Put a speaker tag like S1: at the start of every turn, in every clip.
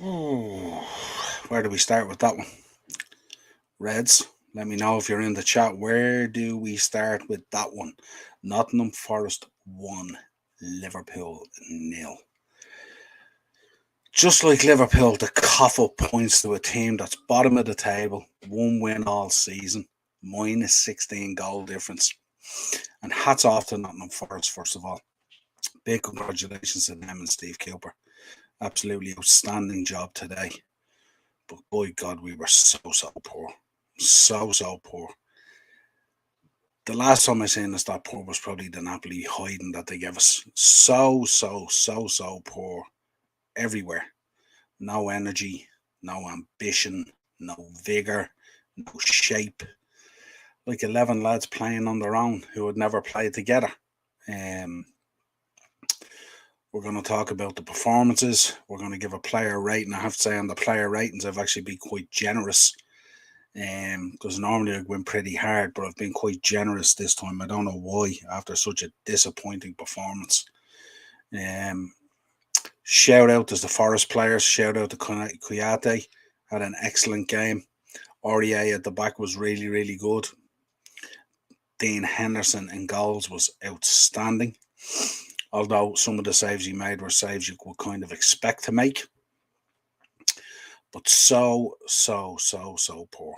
S1: Oh, where do we start with that one? Reds, let me know if you're in the chat. Where do we start with that one? Nottingham Forest 1, Liverpool nil. Just like Liverpool, the cough up points to a team that's bottom of the table, one win all season, minus 16 goal difference. And hats off to Nottingham Forest, first of all. Big congratulations to them and Steve Cooper. Absolutely outstanding job today. But boy, God, we were so poor. So poor. The last time I seen us that poor was probably the Napoli hiding that they gave us. So poor everywhere. No energy, no ambition, no vigour, no shape. Like 11 lads playing on their own who had never played together. Um, we're going to talk about the performances. We're going to give a player rating. I have to say, on the player ratings, I've actually been quite generous. Because normally I win pretty hard, but I've been quite generous this time. I don't know why, after such a disappointing performance. Shout out to the Forest players. Shout out to Kouyate. Had an excellent game. Aurier at the back was really good. Dean Henderson in goals was outstanding. Although some of the saves he made were saves you would kind of expect to make. But so poor.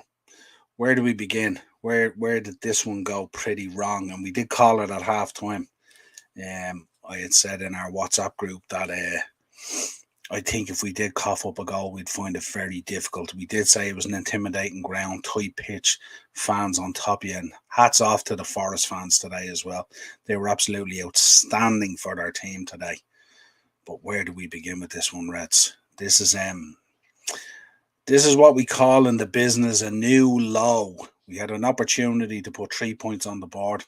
S1: Where do we begin? Where did this one go pretty wrong? And we did call it at half time. I had said in our WhatsApp group that I think if we did cough up a goal, we'd find it very difficult. We did say it was an intimidating ground, tight pitch, fans on top of you. And hats off to the Forest fans today as well. They were absolutely outstanding for their team today. But where do we begin with this one, Reds? This is what we call in the business a new low. We had an opportunity to put 3 points on the board,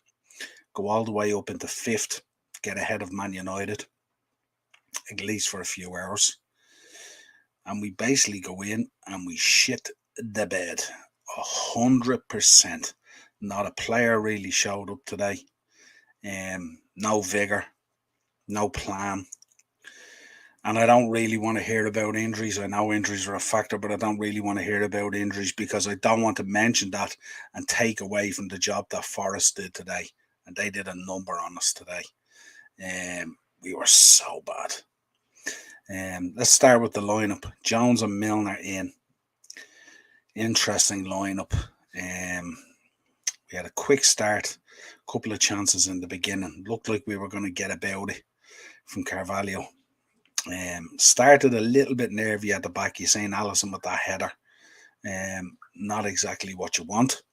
S1: go all the way up into fifth, get ahead of Man United, at least for a few hours. And we basically go in and we shit the bed. 100%. Not a player really showed up today. No vigour, no plan. And I don't really want to hear about injuries. I know injuries are a factor, but I don't really want to hear about injuries because I don't want to mention that and take away from the job that Forrest did today. And they did a number on us today. We were so bad. Let's start with the lineup. Jones and Milner in. Interesting lineup. We had a quick start, a couple of chances in the beginning. Looked like we were going to get about it from Carvalho. Started a little bit nervy at the back. You're saying Alisson with that header. Not exactly what you want.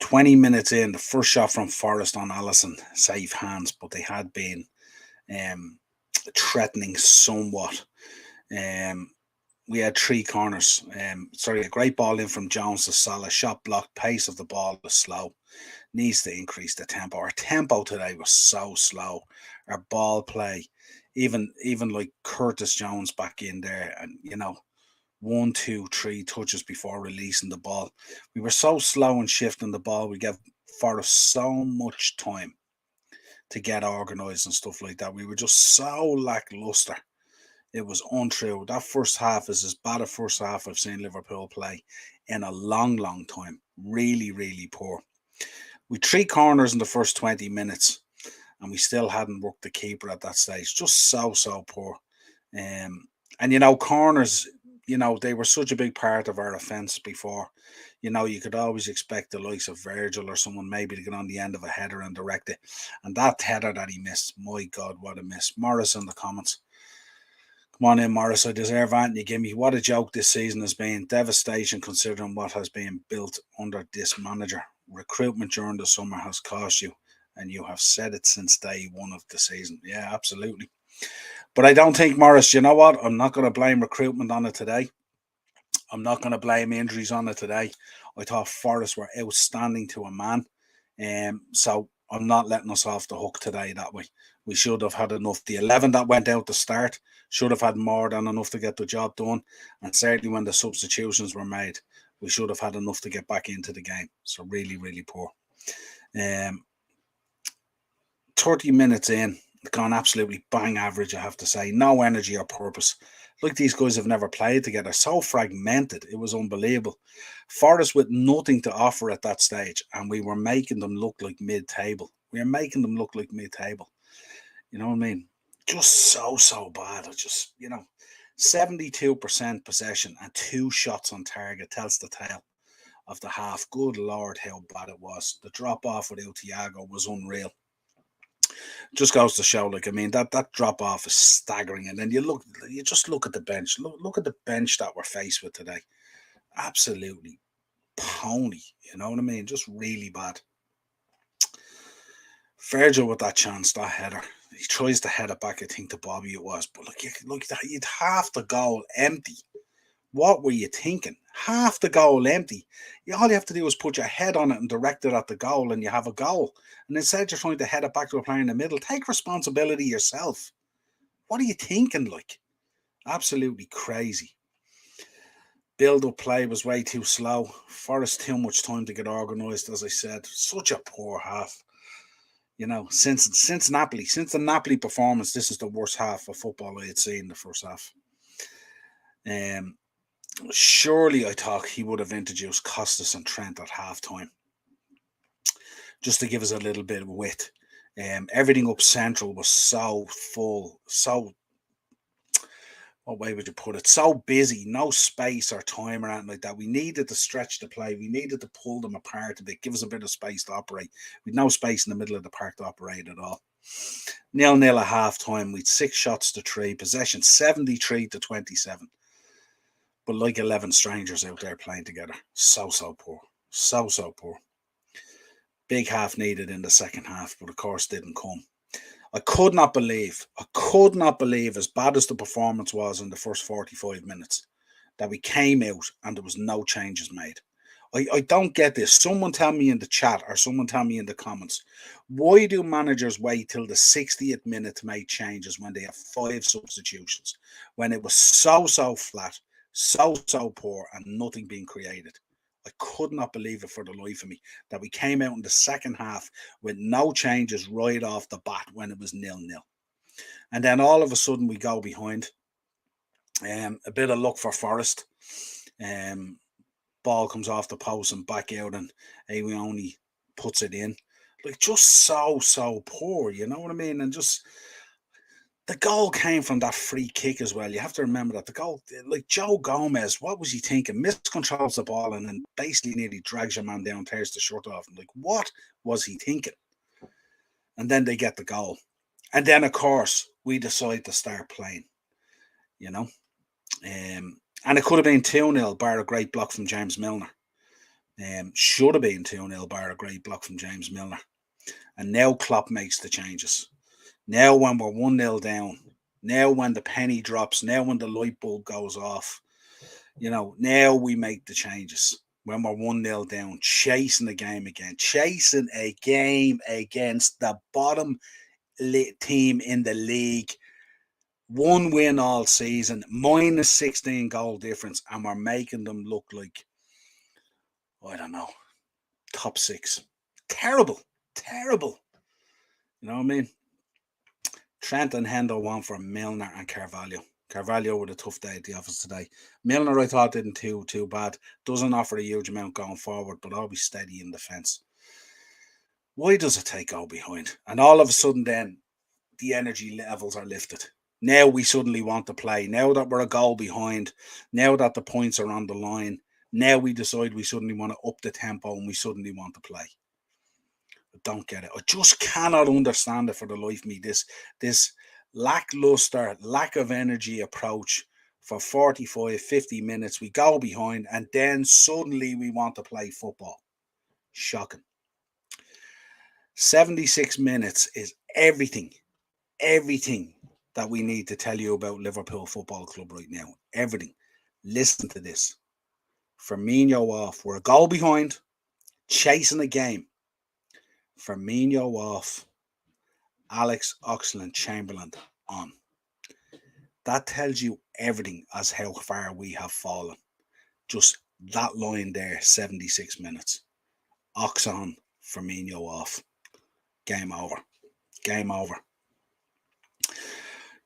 S1: 20 minutes in, the first shot from Forrest on Alisson, safe hands, but they had been threatening somewhat. We had 3 corners. A great ball in from Jones to Salah. Shot blocked. Pace of the ball was slow. Needs to increase the tempo. Our tempo today was so slow. Our ball play, even like Curtis Jones back in there, and 1, 2, 3 touches before releasing the ball. We were so slow in shifting the ball. We gave Forrest so much time to get organised and stuff like that. We were just so lackluster. It was untrue. That first half is as bad a first half I've seen Liverpool play in a long time. Really poor. We 3 corners in the first 20 minutes, and we still hadn't worked the keeper at that stage. Just so poor. And corners, they were such a big part of our offence before. You could always expect the likes of Virgil or someone maybe to get on the end of a header and direct it. And that header that he missed, my God, what a miss. Morris in the comments. Come on in, Morris. I deserve Anthony. Give me what a joke this season has been. Devastation considering what has been built under this manager. Recruitment during the summer has cost you, and you have said it since day one of the season. Yeah, absolutely. But I don't think, Morris, you know what? I'm not going to blame recruitment on it today. I'm not going to blame injuries on it today. I thought Forrest were outstanding to a man. So I'm not letting us off the hook today that way. We should have had enough. The 11 that went out to start should have had more than enough to get the job done. And certainly when the substitutions were made, we should have had enough to get back into the game. So really poor. 30 minutes in, Gone absolutely bang average, I have to say. No energy or purpose. Like these guys have never played together. So fragmented. It was unbelievable. Forrest with nothing to offer at that stage, and we were making them look like mid-table. We were making them look like mid-table. You know what I mean? Just so bad. I just, 72% possession and 2 shots on target tells the tale of the half. Good Lord, how bad it was. The drop off without Thiago was unreal. Just goes to show, that drop off is staggering. And then you just look at the bench. Look at the bench that we're faced with today. Absolutely pony. You know what I mean? Just really bad. Virgil with that chance, that header. He tries to head it back, I think, to Bobby it was. But look, you'd half the goal empty. What were you thinking? Half the goal empty. All you have to do is put your head on it and direct it at the goal, and you have a goal. And instead, you're trying to head it back to a player in the middle. Take responsibility yourself. What are you thinking? Absolutely crazy. Build-up play was way too slow. Forrest too much time to get organised, as I said. Such a poor half. Since Napoli, since the Napoli performance, this is the worst half of football I had seen in the first half. Surely I thought he would have introduced Costas and Trent at halftime, just to give us a little bit of width. Everything up central was so full, what way would you put it? So busy, no space or time or anything like that. We needed to stretch the play. We needed to pull them apart a bit, give us a bit of space to operate. With no space in the middle of the park to operate at all. 0-0 at half time. We'd 6 shots to 3, possession 73-27. But like 11 strangers out there playing together. So poor. So poor. Big half needed in the second half, but of course didn't come. I could not believe, as bad as the performance was in the first 45 minutes, that we came out and there was no changes made. I don't get this. Someone tell me in the chat or someone tell me in the comments, why do managers wait till the 60th minute to make changes when they have 5 substitutions? When it was so flat, so poor and nothing being created. I could not believe it for the life of me that we came out in the second half with no changes right off the bat when it was 0-0. And then all of a sudden we go behind. A bit of luck for Forrest. Ball comes off the post and back out, and he only puts it in. Just so poor, you know what I mean? And just the goal came from that free kick as well. You have to remember that the goal, Joe Gomez, what was he thinking? Miscontrols the ball and then basically nearly drags your man down, tears the shirt off. What was he thinking? And then they get the goal. And then, of course, we decide to start playing, And it could have been 2-0, bar a great block from James Milner. Should have been 2-0, bar a great block from James Milner. And now Klopp makes the changes. Now when we're 1-0 down, now when the penny drops, now when the light bulb goes off, now we make the changes. When we're 1-0 down, chasing the game again, chasing a game against the bottom team in the league. 1 win all season, minus 16 goal difference, and we're making them look like, I don't know, top 6. Terrible. You know what I mean? Trent and Hendo won for Milner and Carvalho. Carvalho with a tough day at the office today. Milner, I thought, didn't too bad. Doesn't offer a huge amount going forward, but always steady in defence. Why does it take go behind? And all of a sudden then, the energy levels are lifted. Now we suddenly want to play. Now that we're a goal behind, now that the points are on the line, now we decide we suddenly want to up the tempo and we suddenly want to play. I don't get it. I just cannot understand it for the life of me. This lackluster, lack of energy approach for 45, 50 minutes. We go behind and then suddenly we want to play football. Shocking. 76 minutes is everything that we need to tell you about Liverpool Football Club right now. Everything. Listen to this. Firmino off. We're a goal behind. Chasing the game. Firmino off. Alex Oxlade-Chamberlain on. That tells you everything as how far we have fallen. Just that line there, 76 minutes. Ox on, Firmino off. Game over.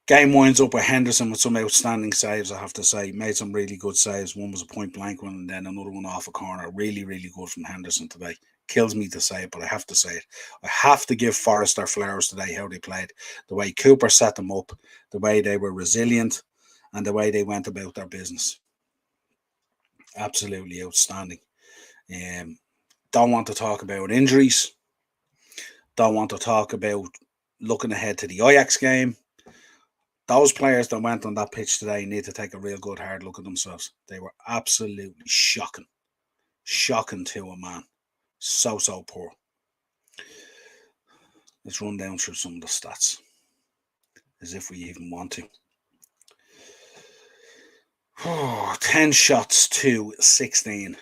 S1: Game winds up with Henderson with some outstanding saves, I have to say. Made some really good saves. One was a point blank one, and then another one off a corner. Really, really good from Henderson today. Kills me to say it, but I have to say it. I have to give Forrest their flowers today, how they played. The way Cooper set them up, the way they were resilient, and the way they went about their business. Absolutely outstanding. Don't want to talk about injuries. Don't want to talk about looking ahead to the Ajax game. Those players that went on that pitch today need to take a real good hard look at themselves. They were absolutely shocking. Shocking to a man. So poor. Let's run down through some of the stats. As if we even want to. 10 shots to 16.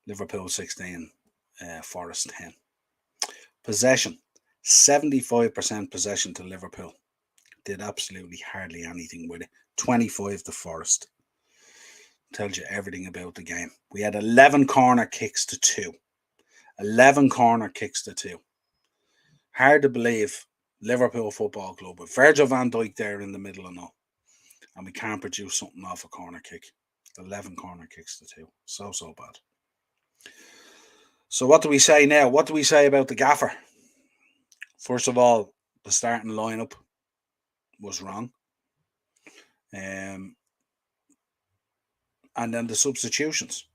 S1: Liverpool 16. Forrest 10. Possession. 75% possession to Liverpool. Did absolutely hardly anything with it. 25 to Forrest. Tells you everything about the game. We had 11 corner kicks to 2. 11 corner kicks to 2. Hard to believe Liverpool Football Club with Virgil van Dijk there in the middle and all. And we can't produce something off a corner kick. 11 corner kicks to 2. So bad. So what do we say now? What do we say about the gaffer? First of all, the starting lineup was wrong. And then the substitutions.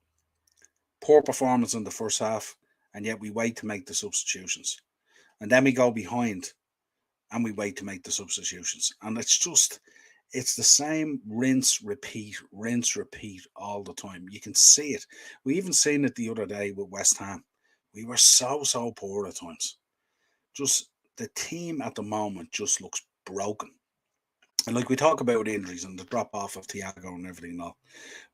S1: Poor performance in the first half, and yet we wait to make the substitutions. And then we go behind, and we wait to make the substitutions. And it's the same rinse, repeat all the time. You can see it. We even seen it the other day with West Ham. We were so poor at times. Just the team at the moment just looks broken. And like we talk about injuries and the drop off of Thiago and everything and all.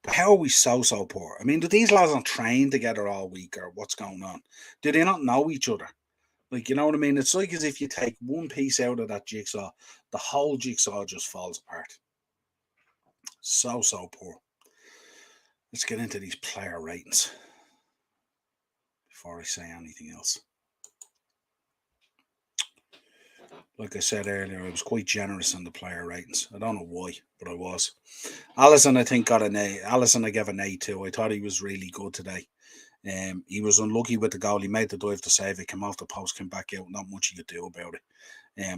S1: But how are we so poor? I mean, do these lads not train together all week or what's going on? Do they not know each other? Like, you know what I mean? It's like as if you take one piece out of that jigsaw, the whole jigsaw just falls apart. So poor. Let's get into these player ratings before I say anything else. Like I said earlier, I was quite generous on the player ratings. I don't know why, but I was. Alisson, I think, got an A. Alisson, I gave an A to. I thought he was really good today. He was unlucky with the goal. He made the dive to save it, came off the post, came back out. Not much he could do about it.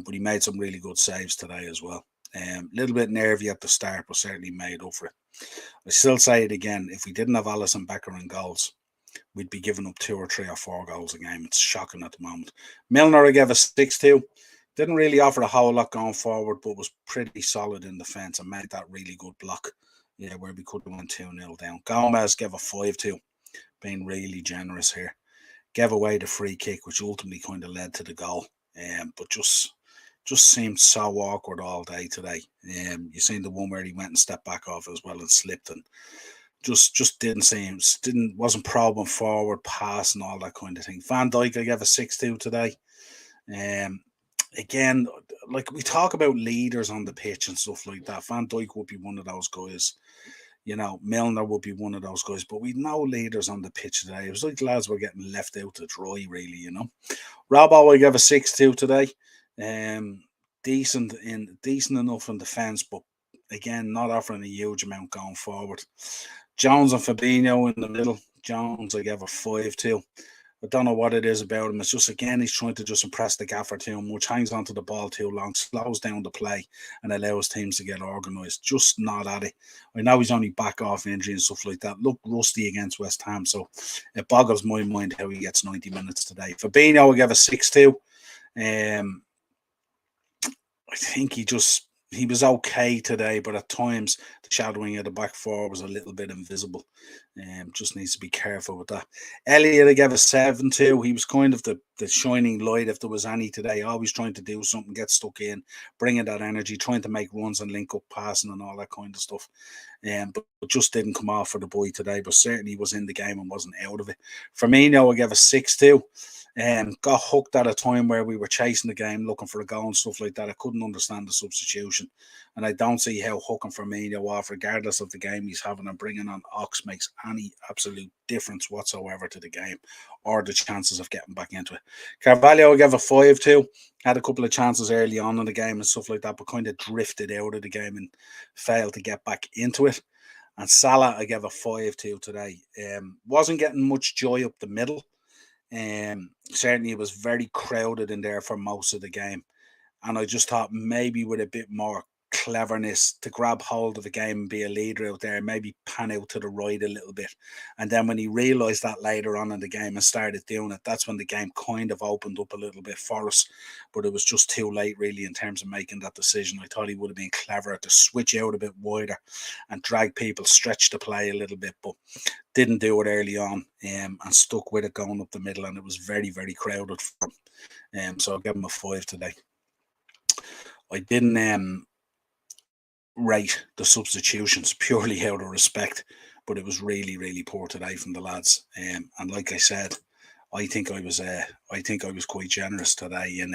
S1: But he made some really good saves today as well. A little bit nervy at the start, but certainly made up for it. I still say it again. If we didn't have Alisson Becker in goals, we'd be giving up 2 or 3 or 4 goals a game. It's shocking at the moment. Milner, I gave a 6-2. Didn't really offer a whole lot going forward, but was pretty solid in defence and made that really good block. Yeah, where we could have went 2-0 down. Gomez gave a 5-2, being really generous here. Gave away the free kick, which ultimately kind of led to the goal. But just seemed so awkward all day today. You seen the one where he went and stepped back off as well and slipped, and just wasn't probing forward, pass and all that kind of thing. Van Dijk, I gave a 6-2 today. Again, like we talk about leaders on the pitch and stuff like that. Van Dijk would be one of those guys. You know, Milner would be one of those guys, but we've no leaders on the pitch today. It was like lads were getting left out to dry, really, you know. Robbo, I gave a 6-2 today. Decent enough in defence, but again, not offering a huge amount going forward. Jones and Fabinho in the middle. Jones, I gave a 5-2. I don't know what it is about him. It's just, again, he's trying to just impress the gaffer too much, hangs onto the ball too long, slows down the play and allows teams to get organised. Just not at it. I know he's only back off injury and stuff like that. Looked rusty against West Ham, so it boggles my mind how he gets 90 minutes today. Fabinho, I gave a 6-2. I think he was okay today, but at times the shadowing of the back four was a little bit invisible. Just needs to be careful with that. Elliot, I gave a 7-2. He was kind of the shining light if there was any today. Always trying to do something, get stuck in, bringing that energy, trying to make runs and link up passing and all that kind of stuff. But just didn't come off for the boy today, but certainly was in the game and wasn't out of it. Firmino, I gave a 6-2. Got hooked at a time where we were chasing the game, looking for a goal and stuff like that. I couldn't understand the substitution, and I don't see how hooking Firmino off, regardless of the game he's having and bringing on Ox, makes any absolute difference whatsoever to the game or the chances of getting back into it. Carvalho I gave a 5 to. Had a couple of chances early on in the game and stuff like that, but kind of drifted out of the game and failed to get back into it. And Salah I gave a 5 to today. Wasn't getting much joy up the middle. Certainly it was very crowded in there for most of the game. And I just thought maybe with a bit more cleverness to grab hold of the game and be a leader out there, maybe pan out to the right a little bit. And then when he realised that later on in the game and started doing it, that's when the game kind of opened up a little bit for us. But it was just too late, really, in terms of making that decision. I thought he would have been cleverer to switch out a bit wider and drag people, stretch the play a little bit, but didn't do it early on and stuck with it going up the middle. And it was very, very crowded for him. So I'll give him a 5 today. I didn't rate the substitutions purely out of respect, but it was really, really poor today from the lads. And like I said, I think I was quite generous today in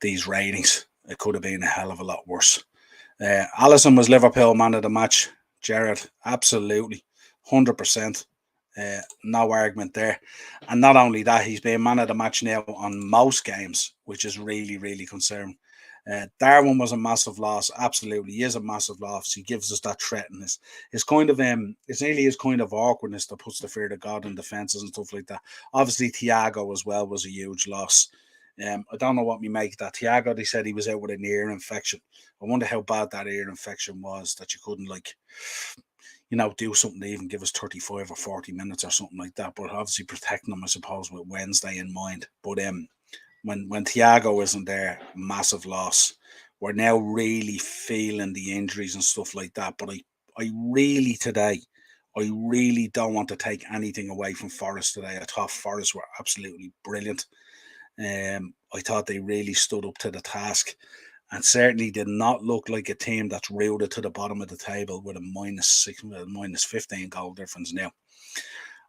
S1: these ratings. It could have been a hell of a lot worse. Alisson was Liverpool man of the match. Gerrard, absolutely, 100%. No argument there. And not only that, he's been man of the match now on most games, which is really, really concerning. Darwin was a massive loss. Absolutely, he is a massive loss. He gives us that threat, and it's kind of it's nearly his kind of awkwardness that puts the fear of God in defences and stuff like that. Obviously, Thiago as well was a huge loss. I don't know what we make of that. Thiago, they said he was out with an ear infection. I wonder how bad that ear infection was that you couldn't do something to even give us 35 or 40 minutes or something like that. But obviously protecting them, I suppose, with Wednesday in mind. But when Thiago isn't there, massive loss. We're now really feeling the injuries and stuff like that. But I really don't want to take anything away from Forrest today. I thought Forrest were absolutely brilliant. I thought they really stood up to the task and certainly did not look like a team that's rooted to the bottom of the table with a minus 15 goal difference now.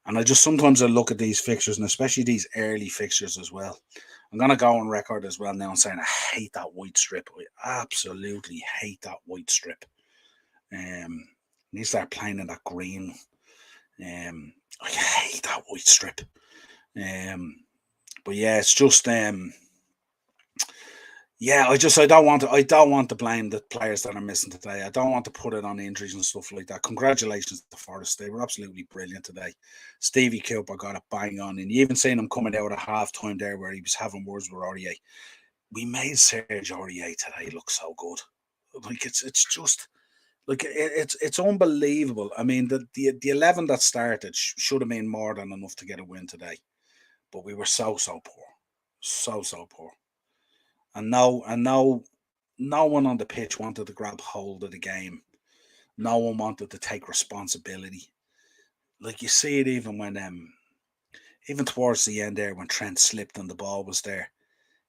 S1: And I just sometimes look at these fixtures, and especially these early fixtures as well. I'm going to go on record as well now and saying I hate that white strip. I absolutely hate that white strip. Need to start playing in that green. I hate that white strip. But yeah, it's just I don't want to blame the players that are missing today. I don't want to put it on injuries and stuff like that. Congratulations to Forrest. They were absolutely brilliant today. Stevie Cooper got it bang on, and you even seen him coming out at half time there where he was having words with Aurier. We made Serge Aurier today look so good. Like it's just like it's unbelievable. I mean, the 11 that started should have been more than enough to get a win today, but we were so poor, so poor. And no one on the pitch wanted to grab hold of the game. No one wanted to take responsibility. Like you see it even when even towards the end there when Trent slipped and the ball was there.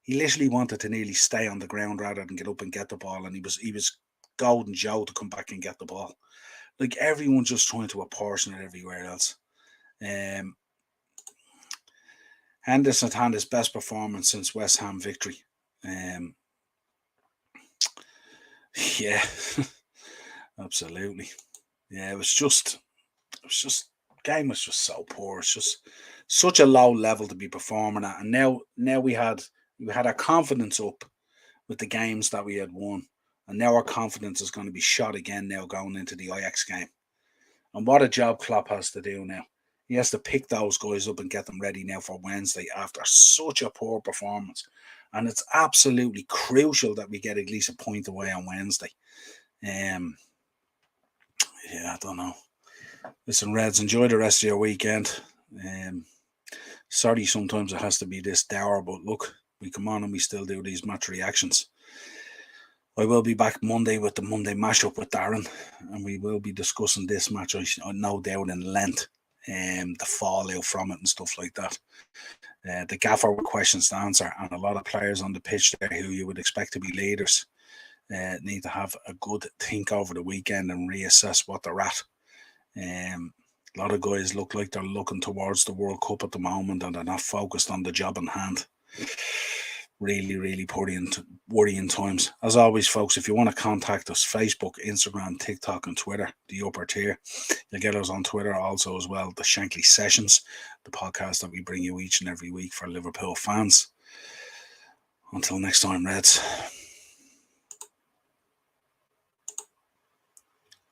S1: He literally wanted to nearly stay on the ground rather than get up and get the ball, and he was golden Joe to come back and get the ball. Like everyone's just trying to apportion it everywhere else. Henderson had his best performance since West Ham victory. Yeah, absolutely. Yeah, it was just game was just so poor. It's just such a low level to be performing at. And now we had our confidence up with the games that we had won. And now our confidence is going to be shot again now going into the Ajax game. And what a job Klopp has to do now. He has to pick those guys up and get them ready now for Wednesday after such a poor performance. And it's absolutely crucial that we get at least a point away on Wednesday. Yeah, I don't know. Listen, Reds, enjoy the rest of your weekend. Sorry sometimes it has to be this dour, but look, we come on and we still do these match reactions. I will be back Monday with the Monday mashup with Darren, and we will be discussing this match, no doubt, in length, the fallout from it and stuff like that. The gaffer with questions to answer, and a lot of players on the pitch there who you would expect to be leaders need to have a good think over the weekend and reassess what they're at. A lot of guys look like they're looking towards the World Cup at the moment and they're not focused on the job in hand. really, really worrying times. As always, folks, if you want to contact us, Facebook, Instagram, TikTok, and Twitter, the upper tier. You'll get us on Twitter also as well, the Shankly Sessions, the podcast that we bring you each and every week for Liverpool fans. Until next time, Reds.